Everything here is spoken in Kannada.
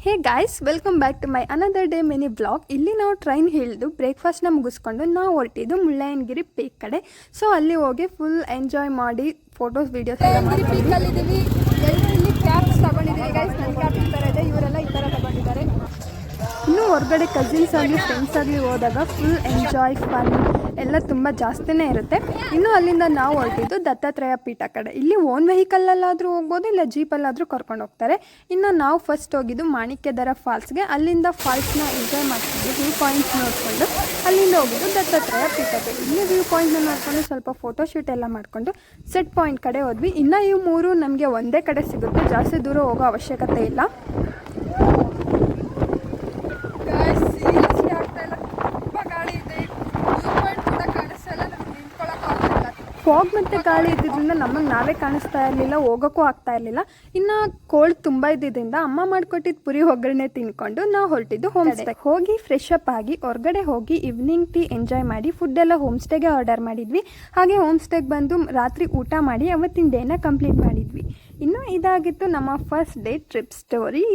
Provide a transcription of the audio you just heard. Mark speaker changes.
Speaker 1: Hey guys, welcome back to my another day mini blog. ಇಲ್ಲಿ ನಾವು ಟ್ರೈನ್ ಹಿಡಿದು ಬ್ರೇಕ್ಫಾಸ್ಟ್ನ ಮುಗಿಸ್ಕೊಂಡು ನಾವು ಹೊರಟಿದ್ದು ಮುಳ್ಳಯ್ಯನಗಿರಿ ಪೀಕ್ ಕಡೆ. ಸೊ ಅಲ್ಲಿ ಹೋಗಿ ಫುಲ್ ಎಂಜಾಯ್ ಮಾಡಿ ಫೋಟೋಸ್ ವೀಡಿಯೋಸ್ ಎಲ್ಲ ಮಾಡ್ಕೊಂಡಿದ್ದೀವಿ. ಎಲ್ಲರೂ ಇಲ್ಲಿ ಕ್ಯಾಬ್ಸ್ ತಗೊಂಡಿದ್ದೀವಿ ಗೈಸ್. ನನ್ನ ಕ್ಯಾಬ್ ಈ ಥರ ಇದೆ, ಇವರೆಲ್ಲ ಈ ಥರ ತಗೊಂಡಿದ್ದಾರೆ. ಇನ್ನೂ ಹೊರಗಡೆ ಕಸಿನ್ಸ್ ಆಗಲಿ ಫ್ರೆಂಡ್ಸ್ ಆಗಲಿ ಹೋದಾಗ ಫುಲ್ ಎಂಜಾಯ್ ಫನ್ ಎಲ್ಲ ತುಂಬ ಜಾಸ್ತಿನೇ ಇರುತ್ತೆ. ಇನ್ನು ಅಲ್ಲಿಂದ ನಾವು ಹೊರಟಿದ್ದು ದತ್ತಾತ್ರೇಯ ಪೀಠ ಕಡೆ. ಇಲ್ಲಿ ಓನ್ ವೆಹಿಕಲ್ಲಲ್ಲಾದರೂ ಹೋಗ್ಬೋದು, ಇಲ್ಲ ಜೀಪಲ್ಲಾದರೂ ಕರ್ಕೊಂಡು ಹೋಗ್ತಾರೆ. ಇನ್ನು ನಾವು ಫಸ್ಟ್ ಹೋಗಿದ್ದು ಮಾಣಿಕ್ಯದರ ಫಾಲ್ಸ್ಗೆ. ಅಲ್ಲಿಂದ ಫಾಲ್ಸ್ನ ಎಂಜಾಯ್ ಮಾಡ್ಕೊಂಡು ವ್ಯೂ ಪಾಯಿಂಟ್ಸ್ ನೋಡಿಕೊಂಡು ಅಲ್ಲಿಂದ ಹೋಗಿದ್ದು ದತ್ತಾತ್ರೇಯ ಪೀಠಕ್ಕೆ. ಇಲ್ಲಿ ವ್ಯೂ ಪಾಯಿಂಟ್ನ ನೋಡಿಕೊಂಡು ಸ್ವಲ್ಪ ಫೋಟೋಶೂಟ್ ಎಲ್ಲ ಮಾಡಿಕೊಂಡು ಸೆಟ್ ಪಾಯಿಂಟ್ ಕಡೆ ಹೋದ್ವಿ. ಇನ್ನು ಇವು ಮೂರು ನಮಗೆ ಒಂದೇ ಕಡೆ ಸಿಗುತ್ತೆ, ಜಾಸ್ತಿ ದೂರ ಹೋಗೋ ಅವಶ್ಯಕತೆ ಇಲ್ಲ. ಫಾಗ್ ಮತ್ತು ಗಾಳಿ ಇದ್ದಿದ್ದರಿಂದ ನಮಗೆ ನಾವೇ ಕಾಣಿಸ್ತಾ ಇರಲಿಲ್ಲ, ಹೋಗೋಕ್ಕೂ ಆಗ್ತಾ ಇರಲಿಲ್ಲ. ಇನ್ನು ಕೋಲ್ಡ್ ತುಂಬ ಇದ್ದಿದ್ದರಿಂದ ಅಮ್ಮ ಮಾಡಿಕೊಟ್ಟಿದ್ದು ಪುರಿ ಒಗ್ಗರಣೆ ತಿನ್ಕೊಂಡು ನಾವು ಹೊರಟಿದ್ದು ಹೋಮ್ ಸ್ಟೇ. ಹೋಗಿ ಫ್ರೆಶ್ ಅಪ್ ಆಗಿ ಹೊರಗಡೆ ಹೋಗಿ ಈವ್ನಿಂಗ್ ಟೀ ಎಂಜಾಯ್ ಮಾಡಿ ಫುಡ್ಡೆಲ್ಲ ಹೋಮ್ ಸ್ಟೇಗೆ ಆರ್ಡರ್ ಮಾಡಿದ್ವಿ. ಹಾಗೆ ಹೋಮ್ ಸ್ಟೇಗೆ ಬಂದು ರಾತ್ರಿ ಊಟ ಮಾಡಿ ಅವತ್ತಿನ ಡೇನ ಕಂಪ್ಲೀಟ್ ಮಾಡಿದ್ವಿ. ಇನ್ನು ಇದಾಗಿತ್ತು ನಮ್ಮ ಫಸ್ಟ್ ಡೇ ಟ್ರಿಪ್ ಸ್ಟೋರಿ.